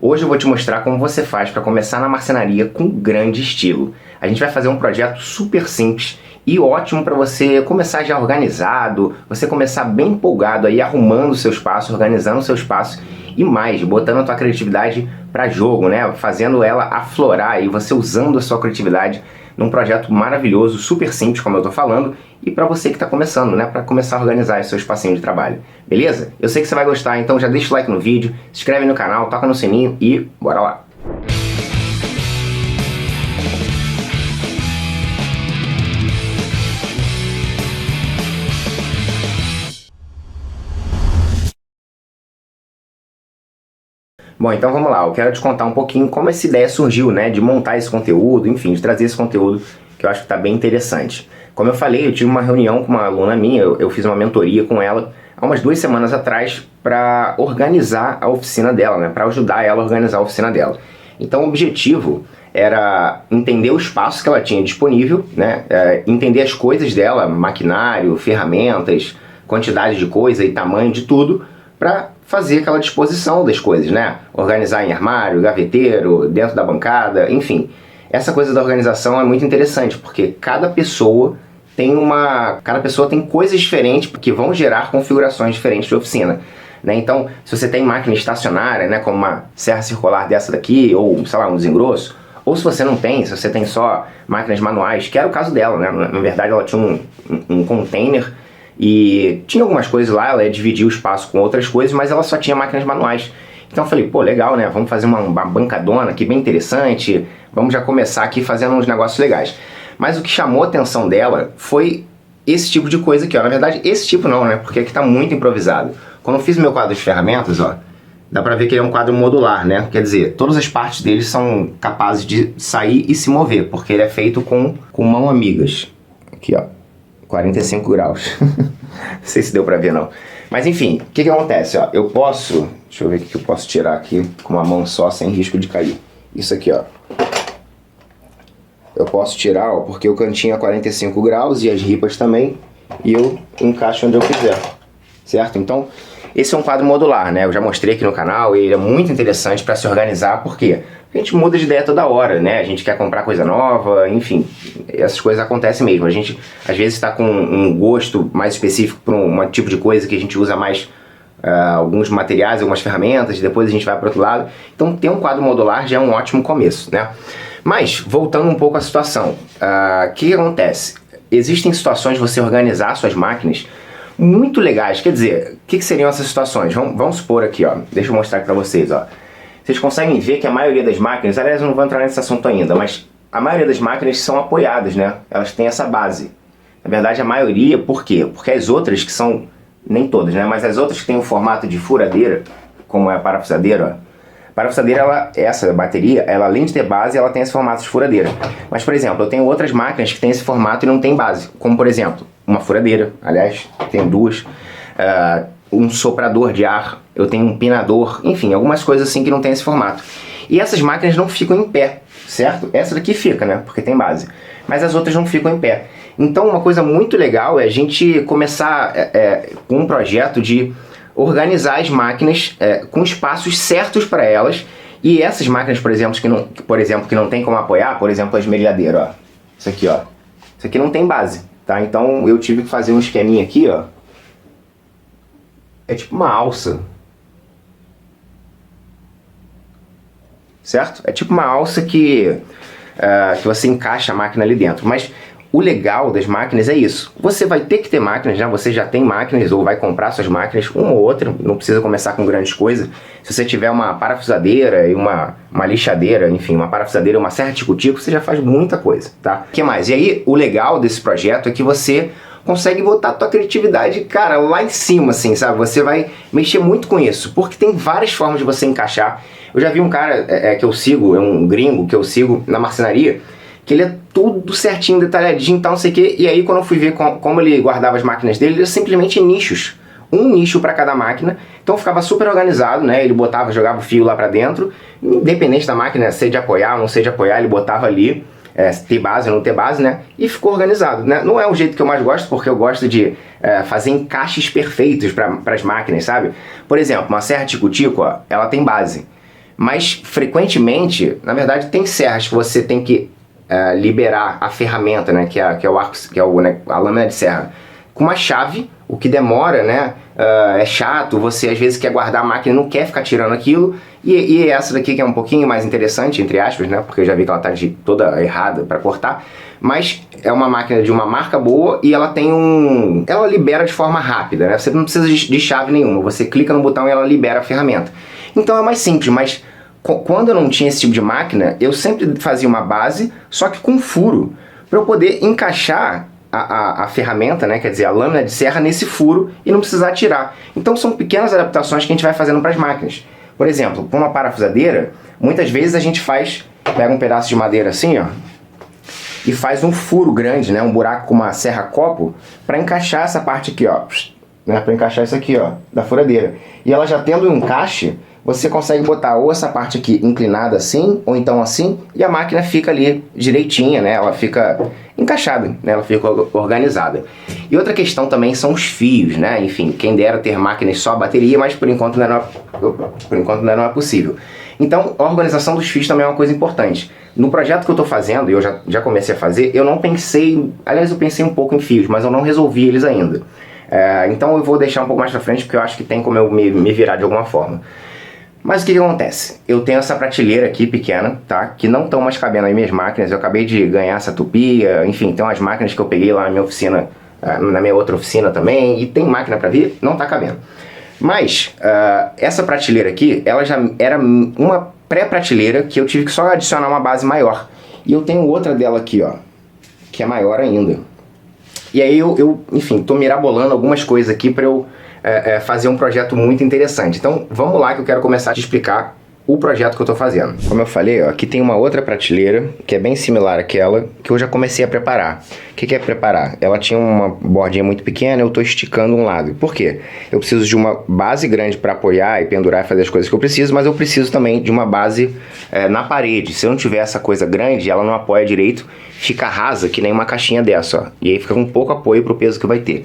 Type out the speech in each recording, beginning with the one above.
Hoje eu vou te mostrar como você faz para começar na marcenaria com grande estilo. A gente vai fazer um projeto super simples e ótimo para você começar já organizado, você começar bem empolgado aí, arrumando o seu espaço, organizando o seu espaço e mais, botando a tua criatividade para jogo, né? Fazendo ela aflorar e você usando a sua criatividade num projeto maravilhoso, super simples, como eu tô falando, e para você que está começando, né? Para começar a organizar esse seu espacinho de trabalho. Beleza? Eu sei que você vai gostar, então já deixa o like no vídeo, se inscreve no canal, toca no sininho e bora lá! Bom, então vamos lá, eu quero te contar um pouquinho como essa ideia surgiu, né, de montar esse conteúdo, enfim, de trazer esse conteúdo que eu acho que está bem interessante. Como eu falei, eu tive uma reunião com uma aluna minha, eu fiz uma mentoria com ela há umas 2 semanas atrás para organizar a oficina dela, né, para ajudar ela a organizar a oficina dela. Então o objetivo era entender o espaço que ela tinha disponível, né, entender as coisas dela, maquinário, ferramentas, quantidade de coisa e tamanho de tudo, para fazer aquela disposição das coisas, né? Organizar em armário, gaveteiro, dentro da bancada, enfim. Essa coisa da organização é muito interessante, porque cada pessoa tem coisas diferentes que vão gerar configurações diferentes de oficina, né? Então, se você tem máquina estacionária, né, como uma serra circular dessa daqui, ou, sei lá, um desengrosso, ou se você não tem, se você tem só máquinas manuais, que era o caso dela, né? Na verdade, ela tinha um container e tinha algumas coisas lá, ela ia dividir o espaço com outras coisas, mas ela só tinha máquinas manuais. Então eu falei, pô, legal, né? Vamos fazer uma bancadona aqui bem interessante, vamos já começar aqui fazendo uns negócios legais. Mas o que chamou a atenção dela foi esse tipo de coisa aqui, ó. Na verdade, esse tipo não, né? Porque aqui tá muito improvisado. Quando eu fiz o meu quadro de ferramentas, ó, dá pra ver que ele é um quadro modular, né? Quer dizer, todas as partes dele são capazes de sair e se mover, porque ele é feito com mão amigas. Aqui, ó. 45 graus. Não sei se deu pra ver, não. Mas enfim, o que acontece? Ó, eu posso... Deixa eu ver o que eu posso tirar aqui com uma mão só, sem risco de cair. Isso aqui, ó. Eu posso tirar, ó, porque o cantinho é 45 graus e as ripas também. E eu encaixo onde eu quiser. Certo? Então, esse é um quadro modular, né? Eu já mostrei aqui no canal e ele é muito interessante para se organizar. Por quê? Porque a gente muda de ideia toda hora, né? A gente quer comprar coisa nova, enfim, essas coisas acontecem mesmo. A gente, às vezes, está com um gosto mais específico para um tipo de coisa que a gente usa mais alguns materiais, algumas ferramentas, depois a gente vai para outro lado. Então, ter um quadro modular já é um ótimo começo, né? Mas, voltando um pouco à situação, o que acontece? Existem situações de você organizar suas máquinas muito legais. Quer dizer, o que seriam essas situações? Vamos supor aqui, ó. Deixa eu mostrar aqui para vocês, ó. Vocês conseguem ver que a maioria das máquinas, aliás eu não vou entrar nesse assunto ainda, mas a maioria das máquinas são apoiadas, né? Elas têm essa base. Na verdade a maioria, por quê? Porque as outras que são, nem todas, né? Mas as outras que têm o formato de furadeira, como é a parafusadeira, ó. A parafusadeira, essa bateria, ela além de ter base, ela tem esse formato de furadeira. Mas, por exemplo, eu tenho outras máquinas que têm esse formato e não tem base. Como, por exemplo, uma furadeira, aliás, tenho duas. Um soprador de ar, eu tenho um pinador, enfim, algumas coisas assim que não tem esse formato. E essas máquinas não ficam em pé, certo? Essa daqui fica, né? Porque tem base. Mas as outras não ficam em pé. Então uma coisa muito legal é a gente começar com um projeto de organizar as máquinas com espaços certos para elas. E essas máquinas, por exemplo, que não tem como apoiar, por exemplo, a esmerilhadeira, ó. Isso aqui, ó. Isso aqui não tem base, tá? Então eu tive que fazer um esqueminha aqui, ó. É tipo uma alça, certo? É tipo uma alça que você encaixa a máquina ali dentro. Mas o legal das máquinas é isso. Você vai ter que ter máquinas, né? Você já tem máquinas ou vai comprar suas máquinas, uma ou outra. Não precisa começar com grandes coisas. Se você tiver uma parafusadeira e uma lixadeira, enfim, uma parafusadeira e uma serra tico-tico, você já faz muita coisa, tá? O que mais? E aí, o legal desse projeto é que você consegue botar a tua criatividade, cara, lá em cima, assim, sabe? Você vai mexer muito com isso, porque tem várias formas de você encaixar. Eu já vi um cara que eu sigo, é um gringo que eu sigo na marcenaria, que ele é tudo certinho, detalhadinho e tal, não sei o quê. E aí, quando eu fui ver como ele guardava as máquinas dele, ele era simplesmente nichos. Um nicho para cada máquina, então ficava super organizado, né? Ele jogava o fio lá para dentro, independente da máquina ser de apoiar ou não ser de apoiar, ele botava ali. Ter base ou não ter base, né? E ficou organizado, né? Não é o jeito que eu mais gosto, porque eu gosto de fazer encaixes perfeitos para as máquinas, sabe? Por exemplo, uma serra tico-tico, ó, ela tem base. Mas, frequentemente, na verdade, tem serras que você tem que liberar a ferramenta, né, que é o arco, né, a lâmina de serra, com uma chave, o que demora, né, é chato, você às vezes quer guardar a máquina e não quer ficar tirando aquilo, e essa daqui que é um pouquinho mais interessante, entre aspas, né, porque eu já vi que ela está toda errada para cortar, mas é uma máquina de uma marca boa e ela tem ela libera de forma rápida, né, você não precisa de chave nenhuma, você clica no botão e ela libera a ferramenta. Então é mais simples, mas quando eu não tinha esse tipo de máquina, eu sempre fazia uma base, só que com furo, para eu poder encaixar a ferramenta, né, quer dizer, a lâmina de serra nesse furo e não precisar tirar. Então são pequenas adaptações que a gente vai fazendo para as máquinas. Por exemplo, com uma parafusadeira, muitas vezes a gente pega um pedaço de madeira assim, ó, e faz um furo grande, né, um buraco com uma serra-copo, para encaixar essa parte aqui, ó, né, para encaixar isso aqui, ó, da furadeira. E ela já tendo um encaixe, você consegue botar ou essa parte aqui inclinada assim, ou então assim, e a máquina fica ali direitinha, né? Ela fica encaixada, né? Ela fica organizada. E outra questão também são os fios, né? Enfim, quem dera ter máquinas só a bateria, mas por enquanto ainda não é possível. Então, a organização dos fios também é uma coisa importante. No projeto que eu estou fazendo, e eu já comecei a fazer, eu não pensei... Aliás, eu pensei um pouco em fios, mas eu não resolvi eles ainda. Então eu vou deixar um pouco mais pra frente, porque eu acho que tem como eu me virar de alguma forma. Mas o que acontece? Eu tenho essa prateleira aqui pequena, tá? Que não estão mais cabendo aí minhas máquinas. Eu acabei de ganhar essa Tupia, enfim, tem umas máquinas que eu peguei lá na minha oficina, na minha outra oficina também, e tem máquina para vir, não tá cabendo. Mas essa prateleira aqui, ela já era uma pré-prateleira que eu tive que só adicionar uma base maior. E eu tenho outra dela aqui, ó, que é maior ainda. E aí enfim, tô mirabolando algumas coisas aqui para eu fazer um projeto muito interessante. Então vamos lá que eu quero começar a te explicar o projeto que eu estou fazendo. Como eu falei, ó, aqui tem uma outra prateleira que é bem similar àquela que eu já comecei a preparar. O que é preparar? Ela tinha uma bordinha muito pequena, eu estou esticando um lado. Por quê? Eu preciso de uma base grande para apoiar e pendurar e fazer as coisas que eu preciso, mas eu preciso também de uma base na parede. Se eu não tiver essa coisa grande, ela não apoia direito, fica rasa que nem uma caixinha dessa, ó. E aí fica com pouco apoio para o peso que vai ter.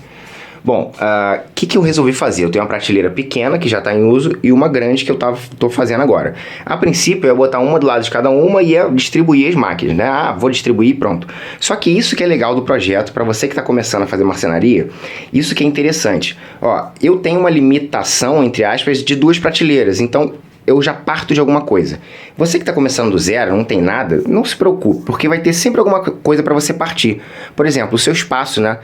Bom, o que eu resolvi fazer? Eu tenho uma prateleira pequena que já está em uso e uma grande que eu estou fazendo agora. A princípio eu ia botar uma do lado de cada uma e ia distribuir as máquinas, né? Vou distribuir, pronto. Só que isso que é legal do projeto, para você que está começando a fazer marcenaria, isso que é interessante. Ó, eu tenho uma limitação, entre aspas, de 2 prateleiras, então eu já parto de alguma coisa. Você que está começando do zero, não tem nada, não se preocupe, porque vai ter sempre alguma coisa para você partir. Por exemplo, o seu espaço, né?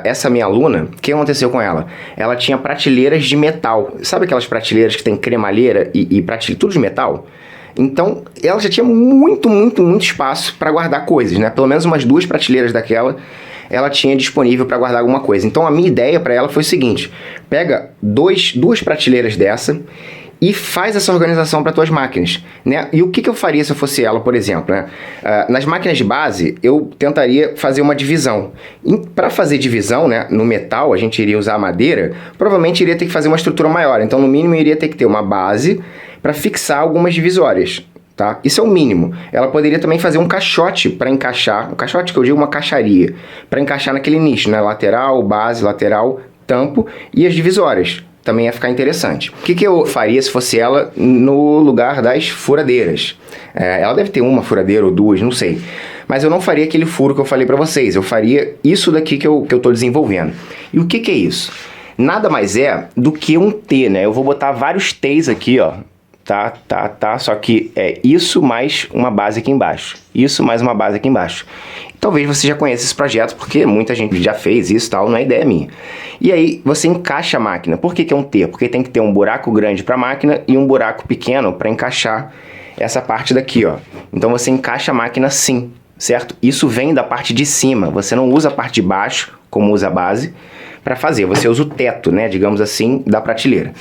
Essa minha aluna, o que aconteceu com ela? Ela tinha prateleiras de metal. Sabe aquelas prateleiras que tem cremalheira e prateleira, tudo de metal? Então, ela já tinha muito espaço para guardar coisas, né? Pelo menos umas 2 prateleiras daquela ela tinha disponível para guardar alguma coisa. Então, a minha ideia para ela foi o seguinte: pega 2 prateleiras dessa e faz essa organização para tuas máquinas, né? E o que eu faria se eu fosse ela, por exemplo, né? Nas máquinas de base, eu tentaria fazer uma divisão. Para fazer divisão, né, no metal, a gente iria usar madeira, provavelmente iria ter que fazer uma estrutura maior. Então, no mínimo, iria ter que ter uma base para fixar algumas divisórias. Tá? Isso é o mínimo. Ela poderia também fazer um caixote para encaixar, um caixote que eu digo uma caixaria, para encaixar naquele nicho, né? Lateral, base, lateral, tampo e as divisórias. Também ia ficar interessante. O que eu faria se fosse ela no lugar das furadeiras? Ela deve ter uma furadeira ou 2, não sei. Mas eu não faria aquele furo que eu falei para vocês. Eu faria isso daqui que eu estou desenvolvendo. E o que é isso? Nada mais é do que um T, né? Eu vou botar vários T's aqui, ó. Tá. Só que é isso mais uma base aqui embaixo. Isso mais uma base aqui embaixo. Talvez você já conheça esse projeto, porque muita gente já fez isso e tal, não é ideia minha. E aí você encaixa a máquina. Por que é um T? Porque tem que ter um buraco grande para a máquina e um buraco pequeno para encaixar essa parte daqui, ó. Então você encaixa a máquina assim, certo? Isso vem da parte de cima. Você não usa a parte de baixo, como usa a base, para fazer. Você usa o teto, né, digamos assim, da prateleira.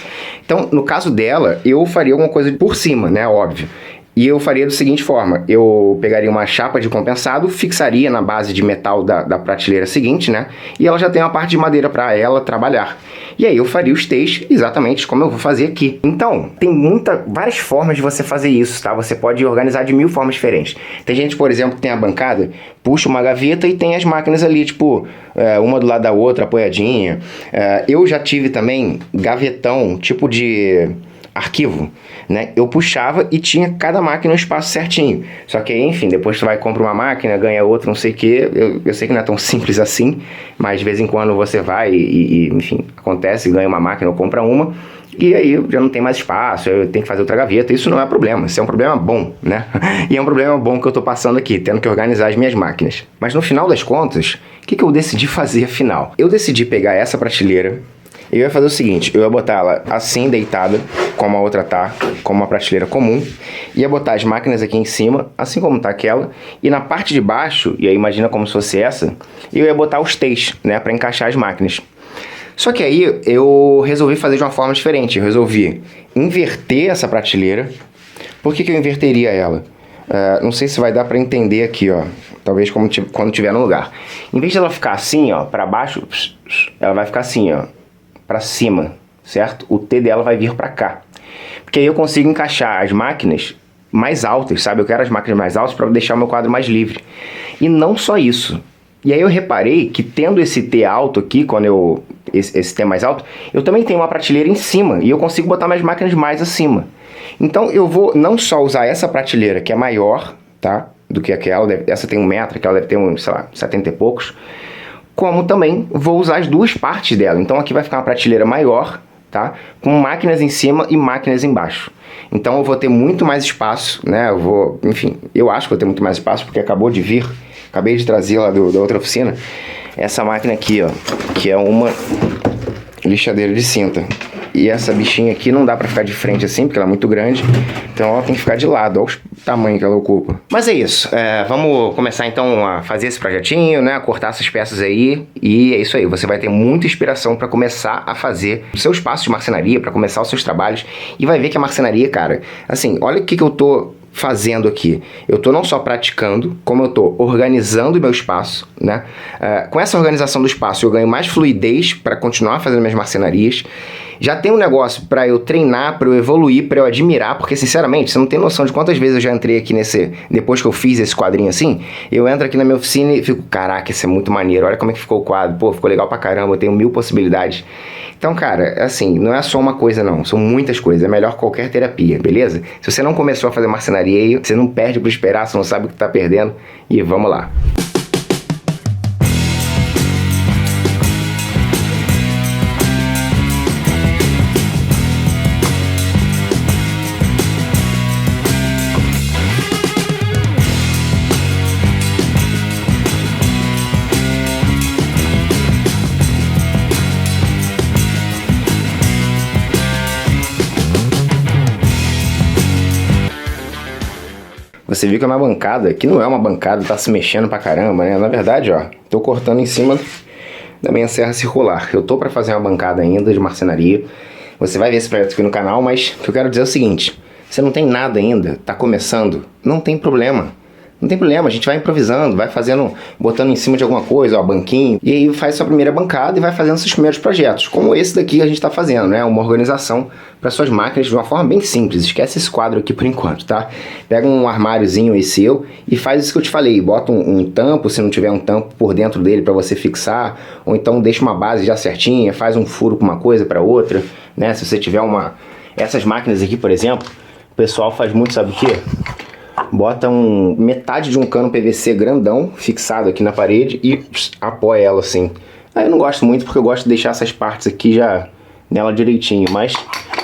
Então, no caso dela, eu faria alguma coisa por cima, né, óbvio. E eu faria da seguinte forma: eu pegaria uma chapa de compensado, fixaria na base de metal da prateleira seguinte, né? E ela já tem uma parte de madeira para ela trabalhar. E aí eu faria os T's exatamente como eu vou fazer aqui. Então, tem várias formas de você fazer isso, tá? Você pode organizar de 1000 formas diferentes. Tem gente, por exemplo, que tem a bancada, puxa uma gaveta e tem as máquinas ali, tipo, uma do lado da outra, apoiadinha. Eu já tive também gavetão, tipo de arquivo, né? Eu puxava e tinha cada máquina no espaço certinho. Só que aí, enfim, depois tu vai compra uma máquina, ganha outra, não sei o que. Eu sei que não é tão simples assim, mas de vez em quando você vai enfim, acontece, ganha uma máquina ou compra uma, e aí já não tem mais espaço, eu tenho que fazer outra gaveta. Isso não é problema, isso é um problema bom, né? E é um problema bom que eu tô passando aqui, tendo que organizar as minhas máquinas. Mas no final das contas, o que eu decidi fazer afinal? Eu decidi pegar essa prateleira. Eu ia fazer o seguinte, eu ia botar ela assim, deitada, como a outra tá, como uma prateleira comum. Ia botar as máquinas aqui em cima, assim como tá aquela. E na parte de baixo, e aí imagina como se fosse essa, eu ia botar os T's, né, pra encaixar as máquinas. Só que aí eu resolvi fazer de uma forma diferente. Eu resolvi inverter essa prateleira. Por que eu inverteria ela? Não sei se vai dar pra entender aqui, ó. Talvez quando tiver no lugar. Em vez de ela ficar assim, ó, pra baixo, ela vai ficar assim, ó, pra cima, certo? O T dela vai vir pra cá. Porque aí eu consigo encaixar as máquinas mais altas, sabe? Eu quero as máquinas mais altas para deixar o meu quadro mais livre. E não só isso. E aí eu reparei que tendo esse T alto aqui, esse T mais alto, eu também tenho uma prateleira em cima e eu consigo botar minhas máquinas mais acima. Então eu vou não só usar essa prateleira, que é maior, tá? Do que aquela, essa tem 1 metro, aquela deve ter uns, sei lá, 70 e poucos, como também vou usar as duas partes dela. Então aqui vai ficar uma prateleira maior, tá? Com máquinas em cima e máquinas embaixo. Então eu vou ter muito mais espaço, né? Eu acho que vou ter muito mais espaço porque acabei de trazer lá da outra oficina, essa máquina aqui, ó, que é uma lixadeira de cinta. E essa bichinha aqui não dá pra ficar de frente assim, porque ela é muito grande. Então ela tem que ficar de lado, olha o tamanho que ela ocupa. Mas é isso, vamos começar então a fazer esse projetinho, né? Cortar essas peças aí. E é isso aí, você vai ter muita inspiração pra começar a fazer o seu espaço de marcenaria, pra começar os seus trabalhos. E vai ver que a marcenaria, cara, assim, olha o que eu tô fazendo aqui. Eu tô não só praticando, como eu tô organizando o meu espaço, né? Com essa organização do espaço eu ganho mais fluidez para continuar fazendo minhas marcenarias. Já tem um negócio para eu treinar, para eu evoluir, para eu admirar, porque sinceramente, você não tem noção de quantas vezes eu já entrei aqui depois que eu fiz esse quadrinho assim, eu entro aqui na minha oficina e fico, caraca, isso é muito maneiro, olha como é que ficou o quadro, pô, ficou legal pra caramba, eu tenho 1000 possibilidades. Então, cara, assim, não é só uma coisa não, são muitas coisas, é melhor qualquer terapia, beleza? Se você não começou a fazer marcenaria aí, você não perde por esperar, você não sabe o que tá perdendo, e vamos lá. Você viu que a minha bancada, que não é uma bancada, tá se mexendo pra caramba, né? Na verdade, ó, tô cortando em cima da minha serra circular. Eu tô pra fazer uma bancada ainda de marcenaria. Você vai ver esse projeto aqui no canal, mas o que eu quero dizer é o seguinte. Você não tem nada ainda, tá começando, não tem problema. Não tem problema, a gente vai improvisando, vai fazendo, botando em cima de alguma coisa, ó, banquinho, e aí faz sua primeira bancada e vai fazendo seus primeiros projetos, como esse daqui que a gente tá fazendo, né? Uma organização para suas máquinas de uma forma bem simples. Esquece esse quadro aqui por enquanto, tá? Pega um armáriozinho aí seu e faz isso que eu te falei, bota um tampo, se não tiver um tampo por dentro dele para você fixar, ou então deixa uma base já certinha, faz um furo com uma coisa para outra, né? Se você tiver essas máquinas aqui, por exemplo, o pessoal faz muito, sabe o quê? Bota metade de um cano PVC grandão fixado aqui na parede e apoia ela assim. Aí eu não gosto muito porque eu gosto de deixar essas partes aqui já nela direitinho, mas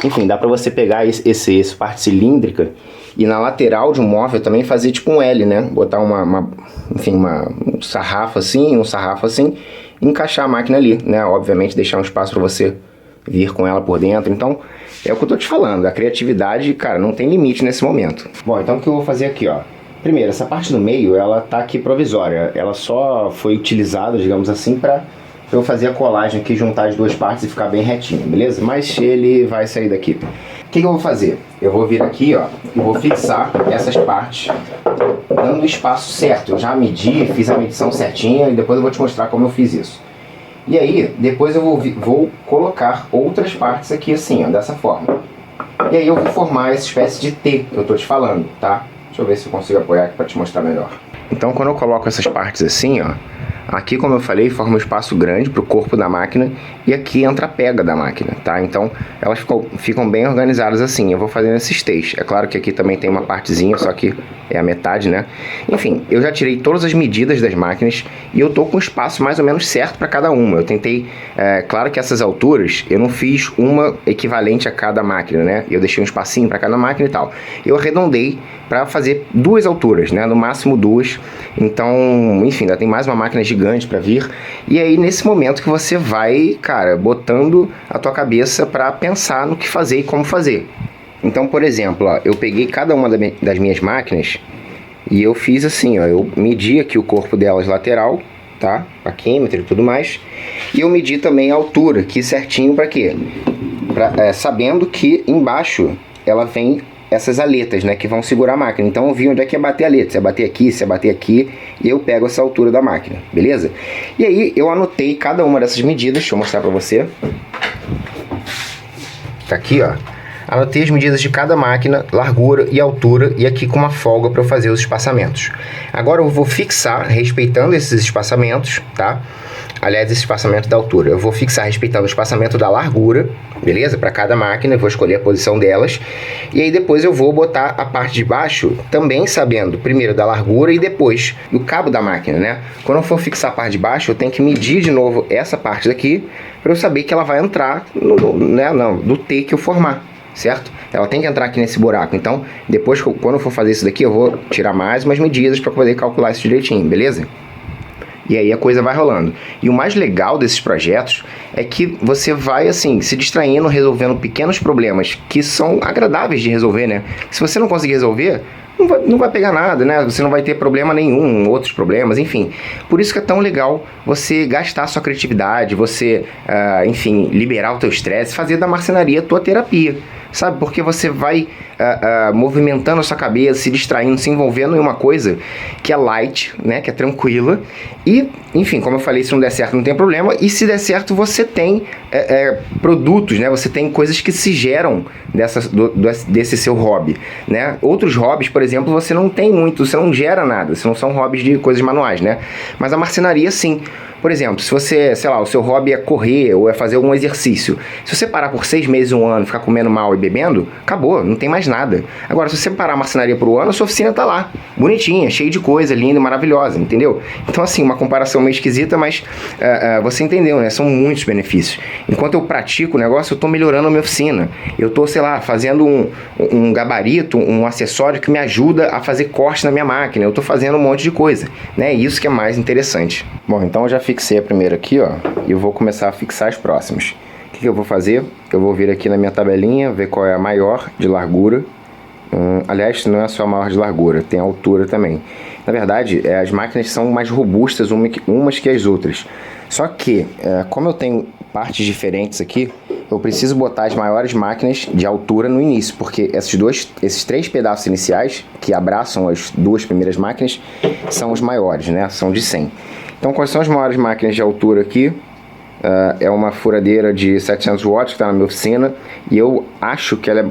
enfim, dá pra você pegar esse parte cilíndrica e na lateral de um móvel também fazer tipo um L, né? Botar um sarrafo assim e encaixar a máquina ali, né? Obviamente deixar um espaço pra você vir com ela por dentro. Então é o que eu tô te falando, a criatividade, cara, não tem limite nesse momento. Bom, então o que eu vou fazer aqui, ó. Primeiro, essa parte do meio, ela tá aqui provisória. Ela só foi utilizada, digamos assim, pra eu fazer a colagem aqui, juntar as duas partes e ficar bem retinho, beleza? Mas ele vai sair daqui. O que eu vou fazer? Eu vou vir aqui, ó, e vou fixar essas partes, dando o espaço certo. Eu já medi, fiz a medição certinha e depois eu vou te mostrar como eu fiz isso. E aí, depois eu vou colocar outras partes aqui assim, ó, dessa forma. E aí eu vou formar essa espécie de T que eu tô te falando, tá? Deixa eu ver se eu consigo apoiar aqui pra te mostrar melhor. Então quando eu coloco essas partes assim, ó, aqui, como eu falei, forma um espaço grande para o corpo da máquina e aqui entra a pega da máquina, tá? Então elas ficam bem organizadas assim. Eu vou fazendo esses três. É claro que aqui também tem uma partezinha, só que é a metade, né? Enfim, eu já tirei todas as medidas das máquinas e eu tô com o espaço mais ou menos certo para cada uma. Eu tentei, claro que essas alturas eu não fiz uma equivalente a cada máquina, né? Eu deixei um espacinho para cada máquina e tal. Eu arredondei para fazer duas alturas, né? No máximo duas. Então, enfim, ainda tem mais uma máquina gigante para vir. E aí, nesse momento que você vai, cara, botando a tua cabeça para pensar no que fazer e como fazer. Então, por exemplo, ó, eu peguei cada uma das minhas máquinas e eu fiz assim, ó, eu medi aqui o corpo delas lateral, tá? Paquímetro e tudo mais. E eu medi também a altura aqui certinho para quê? Sabendo que embaixo ela vem essas aletas, né, que vão segurar a máquina. Então eu vi onde é que ia bater a aleta, se ia bater aqui, se ia bater aqui, e eu pego essa altura da máquina, beleza? E aí eu anotei cada uma dessas medidas, deixa eu mostrar pra você. Tá aqui, ó. Anotei as medidas de cada máquina, largura e altura, e aqui com uma folga para eu fazer os espaçamentos. Agora eu vou fixar, respeitando esses espaçamentos, tá? Aliás, esse espaçamento da altura. Eu vou fixar respeitando o espaçamento da largura, beleza? Para cada máquina, eu vou escolher a posição delas. E aí depois eu vou botar a parte de baixo, também sabendo primeiro da largura e depois do cabo da máquina, né? Quando eu for fixar a parte de baixo, eu tenho que medir de novo essa parte daqui, para eu saber que ela vai entrar no T que eu formar, certo? Ela tem que entrar aqui nesse buraco. Então, depois, quando eu for fazer isso daqui, eu vou tirar mais umas medidas para poder calcular isso direitinho, beleza? E aí a coisa vai rolando. E o mais legal desses projetos é que você vai, assim, se distraindo, resolvendo pequenos problemas que são agradáveis de resolver, né? Se você não conseguir resolver, não vai pegar nada, né? Você não vai ter problema nenhum, outros problemas, enfim. Por isso que é tão legal você gastar a sua criatividade, você, enfim, liberar o teu estresse, fazer da marcenaria a tua terapia, sabe? Porque você vai movimentando a sua cabeça, se distraindo, se envolvendo em uma coisa que é light, né? Que é tranquila. E, enfim, como eu falei, se não der certo não tem problema. E se der certo, você tem produtos, né? Você tem coisas que se geram desse seu hobby, né? Outros hobbies, por exemplo, você não tem muito, você não gera nada. Se não são hobbies de coisas manuais, né? Mas a marcenaria, sim. Por exemplo, se você, sei lá, o seu hobby é correr ou é fazer algum exercício, se você parar por 6 meses, 1 ano, ficar comendo mal e bebendo, acabou, não tem mais nada. Agora, se você parar a marcenaria por 1 ano, a sua oficina tá lá, bonitinha, cheia de coisa, linda e maravilhosa, entendeu? Então, assim, uma comparação meio esquisita, mas você entendeu, né? São muitos benefícios. Enquanto eu pratico o negócio, eu tô melhorando a minha oficina. Eu tô, sei lá, fazendo um gabarito, um acessório que me ajuda a fazer corte na minha máquina. Eu tô fazendo um monte de coisa, né? Isso que é mais interessante. Bom, então eu já fixei a primeira aqui, ó, e eu vou começar a fixar as próximas. O que eu vou fazer? Eu vou vir aqui na minha tabelinha, ver qual é a maior de largura. Aliás, não é só a maior de largura, tem a altura também. Na verdade, as máquinas são mais robustas umas que as outras. Só que, como eu tenho partes diferentes aqui, eu preciso botar as maiores máquinas de altura no início, porque esses 3 pedaços iniciais, que abraçam as 2 primeiras máquinas, são os maiores, né? São de 100. Então, quais são as maiores máquinas de altura aqui? É uma furadeira de 700 watts que está na minha oficina, e eu acho que ela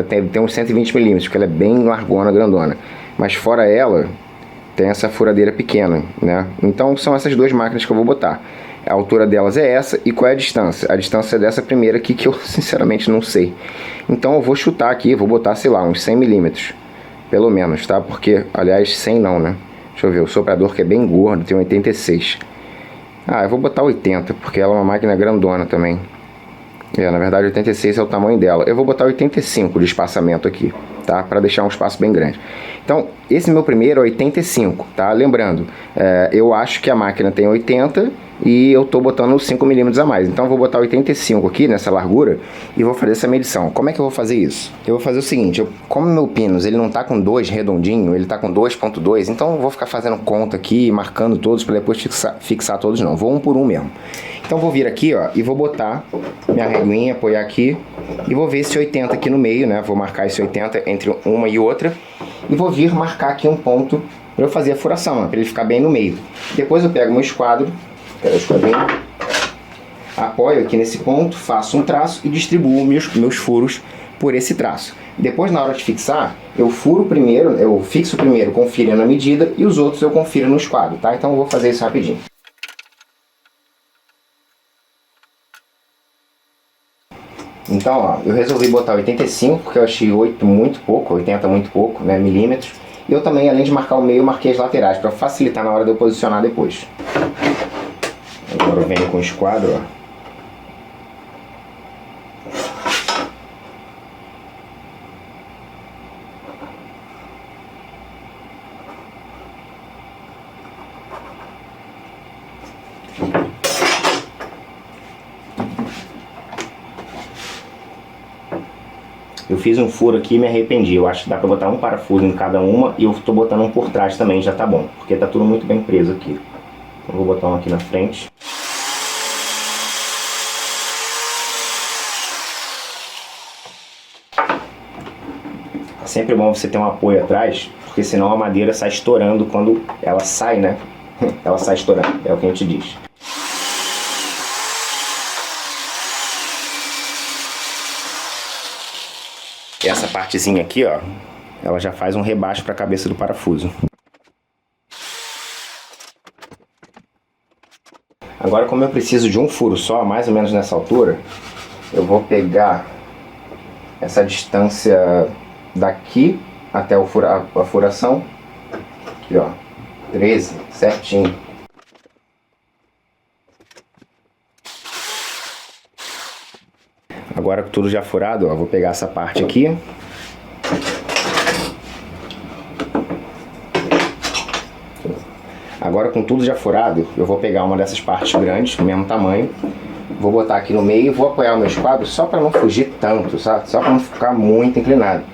tem uns 120 milímetros, porque ela é bem largona, grandona. Mas fora ela, tem essa furadeira pequena, né? Então são essas 2 máquinas que eu vou botar. A altura delas é essa, e qual é a distância? A distância é dessa primeira aqui, que eu sinceramente não sei. Então eu vou chutar aqui, vou botar, sei lá, uns 100 milímetros, pelo menos, tá? Porque, aliás, 100 não, né? Deixa eu ver, o soprador que é bem gordo tem 86. Eu vou botar 80, porque ela é uma máquina grandona também. Na verdade 86 é o tamanho dela. Eu vou botar 85 de espaçamento aqui, tá? Para deixar um espaço bem grande. Então, esse meu primeiro é 85, tá? Lembrando, eu acho que a máquina tem 80 e eu tô botando 5 milímetros a mais. Então eu vou botar 85 aqui nessa largura e vou fazer essa medição. Como é que eu vou fazer isso? Eu vou fazer o seguinte, como meu Pinus ele não tá com 2 redondinho, ele tá com 2.2, então eu vou ficar fazendo conta aqui, marcando todos para depois fixar todos não. Vou um por um mesmo. Então vou vir aqui, ó, e vou botar minha reguinha, apoiar aqui e vou ver esse 80 aqui no meio, né? Vou marcar esse 80 entre uma e outra e vou vir marcar aqui um ponto para eu fazer a furação, para ele ficar bem no meio. Depois eu pego meu esquadro, apoio aqui nesse ponto, faço um traço e distribuo meus furos por esse traço. Depois, na hora de fixar, eu fixo primeiro, confiro na medida, e os outros eu confiro no esquadro, tá? Então eu vou fazer isso rapidinho. Então, ó, eu resolvi botar 85, porque eu achei 8 muito pouco, 80 muito pouco, né, milímetros. E eu também, além de marcar o meio, eu marquei as laterais, para facilitar na hora de eu posicionar depois. Agora eu venho com o esquadro, ó. Eu fiz um furo aqui e me arrependi. Eu acho que dá pra botar um parafuso em cada uma e eu tô botando um por trás também, já tá bom. Porque tá tudo muito bem preso aqui. Eu vou botar um aqui na frente. É sempre bom você ter um apoio atrás, porque senão a madeira sai estourando quando ela sai, né? Ela sai estourando, é o que a gente diz. Essa partezinha aqui, ó, ela já faz um rebaixo para a cabeça do parafuso. Agora, como eu preciso de um furo só, mais ou menos nessa altura, eu vou pegar essa distância daqui até a furação. Aqui, ó, 13, certinho. Agora com tudo já furado, ó, vou pegar essa parte aqui. Agora com tudo já furado, eu vou pegar uma dessas partes grandes, do mesmo tamanho. Vou botar aqui no meio e vou apoiar o meu esquadro só para não fugir tanto, sabe? Só para não ficar muito inclinado.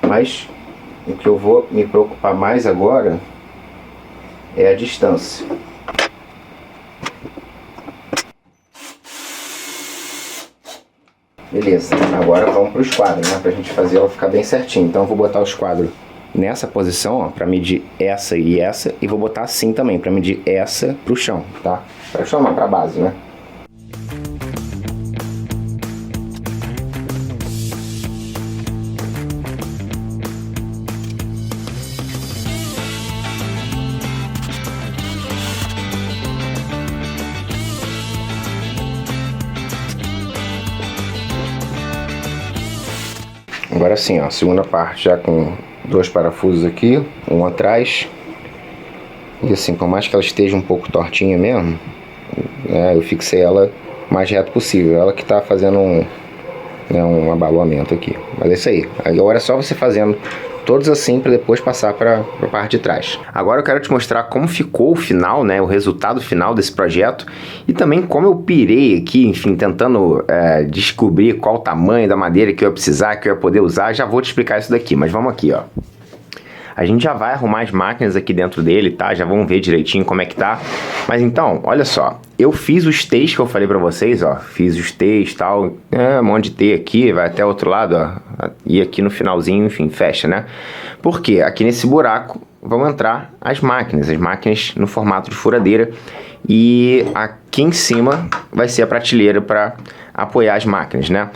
Mas o que eu vou me preocupar mais agora é a distância. Beleza, agora vamos para o esquadro, né? Pra gente fazer ela ficar bem certinho. Então eu vou botar o esquadro nessa posição, ó, para medir essa e essa, e vou botar assim também, para medir essa pro chão, tá? Para o chão não, para a base, né? Agora sim, ó, segunda parte já com 2 parafusos aqui, um atrás. E assim, por mais que ela esteja um pouco tortinha mesmo, né, eu fixei ela o mais reto possível. Ela que tá fazendo um abalamento aqui. Mas é isso aí. Agora é só você fazendo todos assim para depois passar para a parte de trás. Agora eu quero te mostrar como ficou o final, né, o resultado final desse projeto e também como eu pirei aqui, enfim, tentando descobrir qual o tamanho da madeira que eu ia precisar, que eu ia poder usar. Já vou te explicar isso daqui, mas vamos aqui, ó. A gente já vai arrumar as máquinas aqui dentro dele, tá? Já vamos ver direitinho como é que tá. Mas então, olha só. Eu fiz os T's que eu falei pra vocês, ó. Fiz os T's e tal. Um monte de T aqui, vai até o outro lado, ó. E aqui no finalzinho, enfim, fecha, né? Porque aqui nesse buraco vão entrar as máquinas no formato de furadeira. E aqui em cima vai ser a prateleira para apoiar as máquinas, né?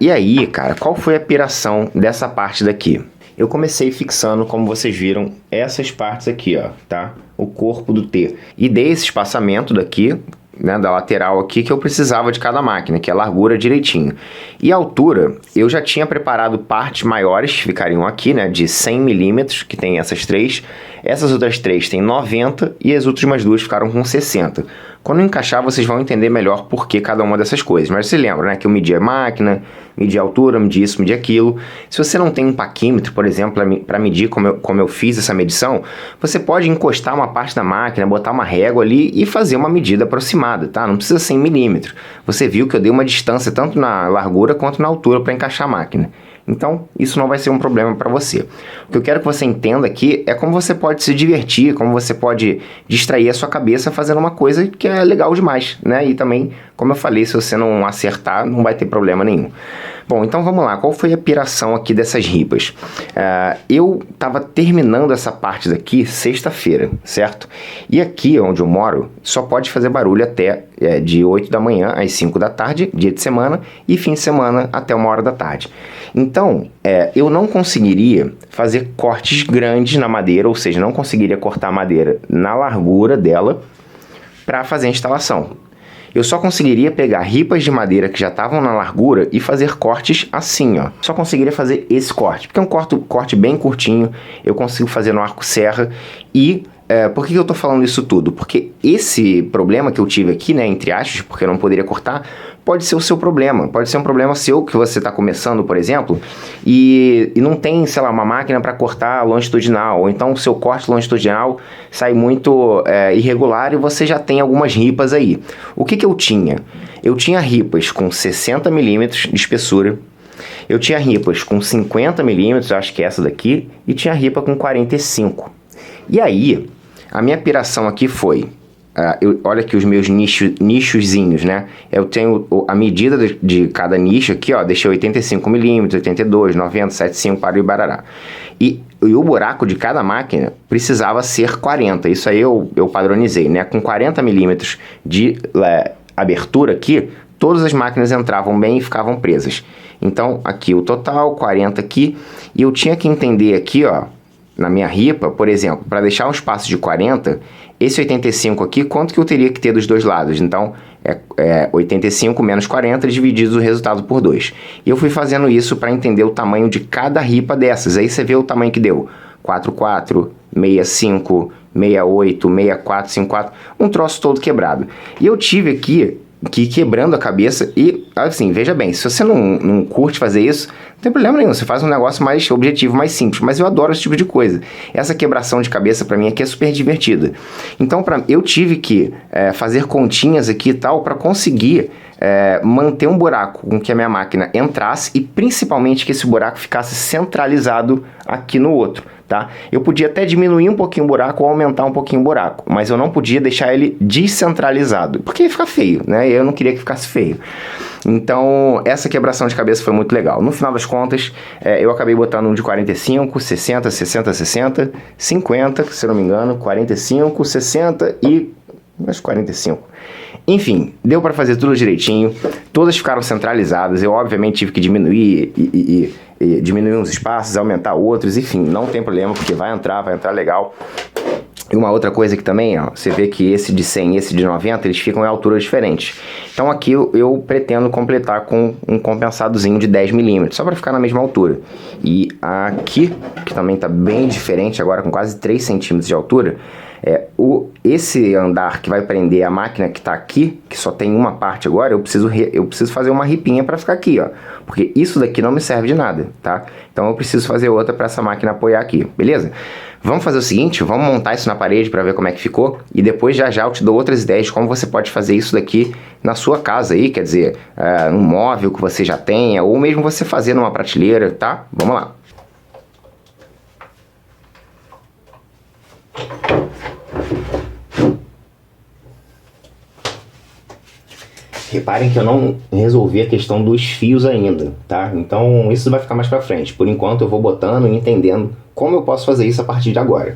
E aí, cara, qual foi a piração dessa parte daqui? Eu comecei fixando, como vocês viram, essas partes aqui, ó, tá? O corpo do T. E dei esse espaçamento daqui, né, da lateral aqui, que eu precisava de cada máquina, que é a largura direitinho. E a altura, eu já tinha preparado partes maiores, que ficariam aqui, né, de 100 milímetros, que tem essas 3. Essas outras 3 têm 90 e as últimas 2 ficaram com 60. Quando eu encaixar, vocês vão entender melhor por que cada uma dessas coisas. Mas você lembra, né, que eu medi a máquina, medi a altura, medi isso, medi aquilo. Se você não tem um paquímetro, por exemplo, para medir como eu fiz essa medição, você pode encostar uma parte da máquina, botar uma régua ali e fazer uma medida aproximada, tá? Não precisa ser em milímetro. Você viu que eu dei uma distância tanto na largura quanto na altura para encaixar a máquina. Então, isso não vai ser um problema para você. O que eu quero que você entenda aqui é como você pode se divertir, como você pode distrair a sua cabeça fazendo uma coisa que é legal demais, né? E também, como eu falei, se você não acertar, não vai ter problema nenhum. Bom, então vamos lá. Qual foi a piração aqui dessas ripas? Eu estava terminando essa parte daqui sexta-feira, certo? E aqui onde eu moro, só pode fazer barulho até de 8 da manhã às 5 da tarde, dia de semana, e fim de semana até 1 hora da tarde. Então, eu não conseguiria fazer cortes grandes na madeira, ou seja, não conseguiria cortar a madeira na largura dela para fazer a instalação. eu só conseguiria pegar ripas de madeira que já estavam na largura e fazer cortes assim, ó. Só conseguiria fazer esse corte, porque é um corte bem curtinho, eu consigo fazer no arco serra e... por que eu tô falando isso tudo? Porque esse problema que eu tive aqui, né, entre aspas, porque eu não poderia cortar, pode ser o seu problema. Pode ser um problema seu que você está começando, por exemplo, e não tem, sei lá, uma máquina para cortar longitudinal, ou então o seu corte longitudinal sai muito irregular e você já tem algumas ripas aí. O que eu tinha? Eu tinha ripas com 60 milímetros de espessura, eu tinha ripas com 50 milímetros, acho que é essa daqui, e tinha ripa com 45. E aí... a minha piração aqui foi, olha aqui os meus nichozinhos, né? Eu tenho a medida de cada nicho aqui, ó, deixei 85 milímetros, 82, 90, 75, para o barará. E o buraco de cada máquina precisava ser 40, isso aí eu padronizei, né? Com 40 milímetros de abertura aqui, todas as máquinas entravam bem e ficavam presas. Então, aqui o total, 40 aqui, e eu tinha que entender aqui, ó, na minha ripa, por exemplo, para deixar um espaço de 40, esse 85 aqui, quanto que eu teria que ter dos dois lados? Então, 85 menos 40 dividido o resultado por 2. E eu fui fazendo isso para entender o tamanho de cada ripa dessas. Aí você vê o tamanho que deu. 44, 65, 68, 64, 54, um troço todo quebrado. E eu tive aqui que ir quebrando a cabeça e, assim, veja bem, se você não curte fazer isso, não tem problema nenhum, você faz um negócio mais objetivo, mais simples, mas eu adoro esse tipo de coisa. Essa quebração de cabeça pra mim aqui é super divertida. Então, eu tive que fazer continhas aqui e tal pra conseguir manter um buraco com que a minha máquina entrasse e principalmente que esse buraco ficasse centralizado aqui no outro. Tá? Eu podia até diminuir um pouquinho o buraco ou aumentar um pouquinho o buraco, mas eu não podia deixar ele descentralizado, porque ia ficar feio, né? Eu não queria que ficasse feio. Então, essa quebração de cabeça foi muito legal. No final das contas, eu acabei botando um de 45, 60, 60, 60, 50, se eu não me engano, 45, 60 e... acho 45. Enfim, deu para fazer tudo direitinho, todas ficaram centralizadas, eu obviamente tive que diminuir e diminuir uns espaços, aumentar outros, enfim, não tem problema, porque vai entrar legal. E uma outra coisa que também, ó, você vê que esse de 100 e esse de 90, eles ficam em alturas diferentes. Então aqui eu pretendo completar com um compensadozinho de 10 milímetros, só para ficar na mesma altura. E aqui, que também está bem diferente agora, com quase 3 centímetros de altura, esse andar que vai prender a máquina que está aqui, que só tem uma parte agora, eu preciso fazer uma ripinha para ficar aqui, ó, porque isso daqui não me serve de nada, tá? Então eu preciso fazer outra para essa máquina apoiar aqui, beleza? Vamos fazer o seguinte, vamos montar isso na parede para ver como é que ficou e depois já eu te dou outras ideias de como você pode fazer isso daqui na sua casa aí, quer dizer, um móvel que você já tenha ou mesmo você fazer numa prateleira, tá? Vamos lá. Reparem que eu não resolvi a questão dos fios ainda, tá? Então isso vai ficar mais pra frente. Por enquanto eu vou botando e entendendo como eu posso fazer isso a partir de agora.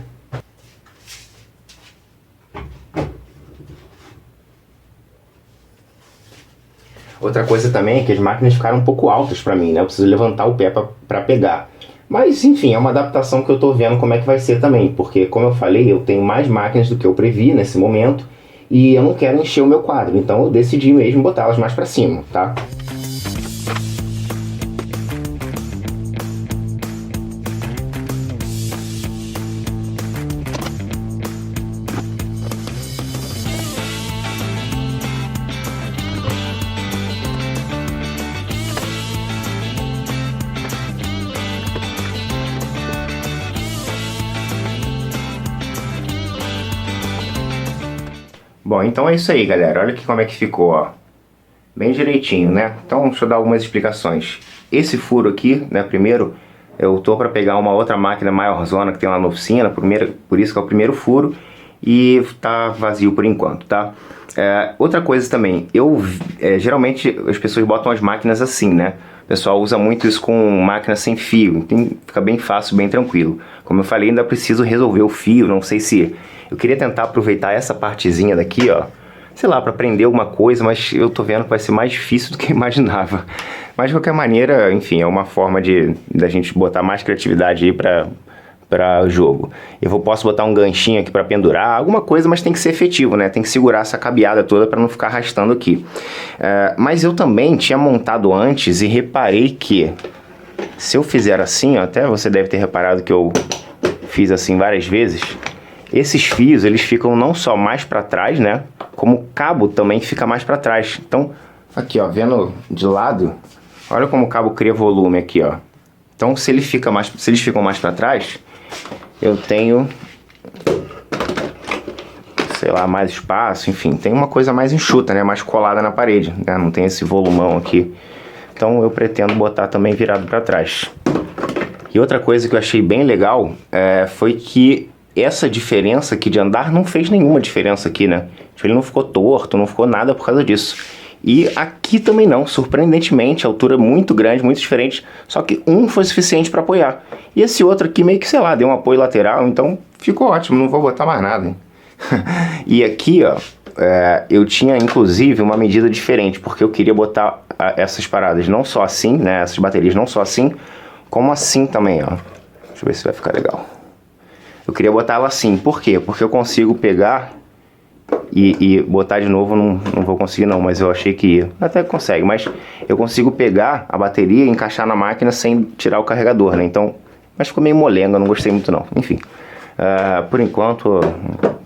Outra coisa também é que as máquinas ficaram um pouco altas pra mim, né? Eu preciso levantar o pé pra pegar. Mas enfim, é uma adaptação que eu tô vendo como é que vai ser também. Porque como eu falei, eu tenho mais máquinas do que eu previ nesse momento. E eu não quero encher o meu quadro, então eu decidi mesmo botá-las mais para cima, tá? Bom, então é isso aí, galera. Olha aqui como é que ficou, ó. Bem direitinho, né? Então, deixa eu dar algumas explicações. Esse furo aqui, né, primeiro, eu tô para pegar uma outra máquina maiorzona que tem lá na oficina, por isso que é o primeiro furo, e tá vazio por enquanto, tá? Outra coisa também, geralmente as pessoas botam as máquinas assim, né? O pessoal usa muito isso com máquina sem fio, então fica bem fácil, bem tranquilo. Como eu falei, ainda preciso resolver o fio, não sei se... Eu queria tentar aproveitar essa partezinha daqui, ó, sei lá, para prender alguma coisa, mas eu tô vendo que vai ser mais difícil do que eu imaginava. Mas de qualquer maneira, enfim, é uma forma da gente botar mais criatividade aí pra para o jogo. Posso botar um ganchinho aqui para pendurar, alguma coisa, mas tem que ser efetivo, né? Tem que segurar essa cabeada toda para não ficar arrastando aqui. Mas eu também tinha montado antes e reparei que se eu fizer assim, ó, até você deve ter reparado que eu fiz assim várias vezes, esses fios eles ficam não só mais para trás, né? Como o cabo também fica mais para trás. Então, aqui ó, vendo de lado, olha como o cabo cria volume aqui, ó. Então, se eles ficam mais para trás, eu tenho, sei lá, mais espaço, enfim, tem uma coisa mais enxuta, né, mais colada na parede, né, não tem esse volumão aqui. Então eu pretendo botar também virado para trás. E outra coisa que eu achei bem legal foi que essa diferença aqui de andar não fez nenhuma diferença aqui, né? Ele não ficou torto, não ficou nada por causa disso. E aqui também não, surpreendentemente, a altura é muito grande, muito diferente, só que um foi suficiente para apoiar. E esse outro aqui meio que, sei lá, deu um apoio lateral, então ficou ótimo, não vou botar mais nada, hein? E aqui, ó, eu tinha inclusive uma medida diferente, porque eu queria botar essas paradas não só assim, né, essas baterias não só assim, como assim também, ó. Deixa eu ver se vai ficar legal. Eu queria botar ela assim, por quê? Porque eu consigo pegar e botar de novo, não vou conseguir não, mas eu achei que ia. Até consegue, mas eu consigo pegar a bateria e encaixar na máquina sem tirar o carregador, né? Então, mas ficou meio molenga, não gostei muito não. Enfim, por enquanto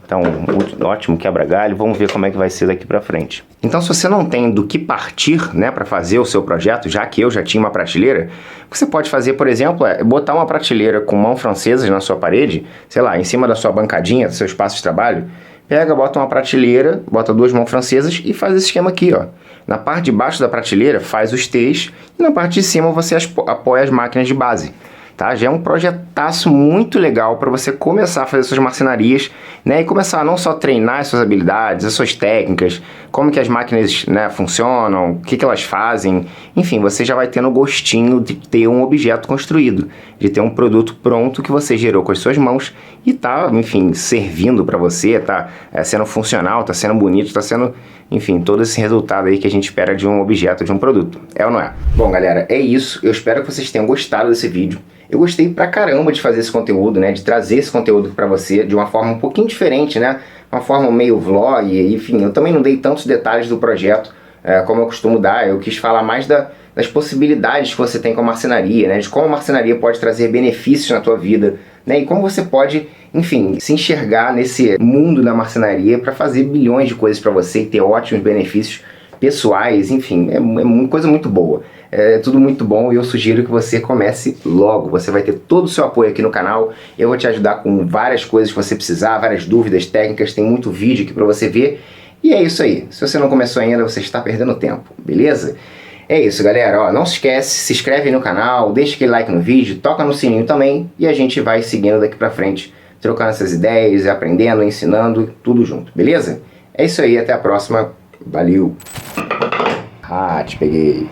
tá um ótimo quebra-galho. Vamos ver como é que vai ser daqui pra frente. Então, se você não tem do que partir, né, para fazer o seu projeto, já que eu já tinha uma prateleira, o que você pode fazer, por exemplo, é botar uma prateleira com mão francesa na sua parede, sei lá, em cima da sua bancadinha, do seu espaço de trabalho. Pega, bota uma prateleira, bota duas mãos francesas e faz esse esquema aqui, ó. Na parte de baixo da prateleira faz os T's e na parte de cima você apoia as máquinas de base. Tá? Já é um projetaço muito legal para você começar a fazer suas marcenarias, né? E começar a não só treinar as suas habilidades, as suas técnicas, como que as máquinas, né, funcionam, o que elas fazem. Enfim, você já vai tendo o gostinho de ter um objeto construído, de ter um produto pronto que você gerou com as suas mãos e tá, enfim, servindo para você, tá sendo funcional, tá sendo bonito, tá sendo, enfim, todo esse resultado aí que a gente espera de um objeto, de um produto. É ou não é? Bom, galera, é isso. Eu espero que vocês tenham gostado desse vídeo. Eu gostei pra caramba de fazer esse conteúdo, né? De trazer esse conteúdo pra você de uma forma um pouquinho diferente, né? Uma forma meio vlog, enfim. Eu também não dei tantos detalhes do projeto como eu costumo dar. Eu quis falar mais das possibilidades que você tem com a marcenaria, né? De como a marcenaria pode trazer benefícios na tua vida, né? E como você pode, enfim, se enxergar nesse mundo da marcenaria para fazer bilhões de coisas para você e ter ótimos benefícios pessoais, enfim, é uma coisa muito boa. É tudo muito bom e eu sugiro que você comece logo. Você vai ter todo o seu apoio aqui no canal. Eu vou te ajudar com várias coisas que você precisar, várias dúvidas técnicas, tem muito vídeo aqui para você ver. E é isso aí. Se você não começou ainda, você está perdendo tempo, beleza? É isso, galera. Ó, não se esquece, se inscreve no canal, deixa aquele like no vídeo, toca no sininho também e a gente vai seguindo daqui pra frente, trocando essas ideias, aprendendo, ensinando, tudo junto, beleza? É isso aí, até a próxima. Valeu! Ah, te peguei!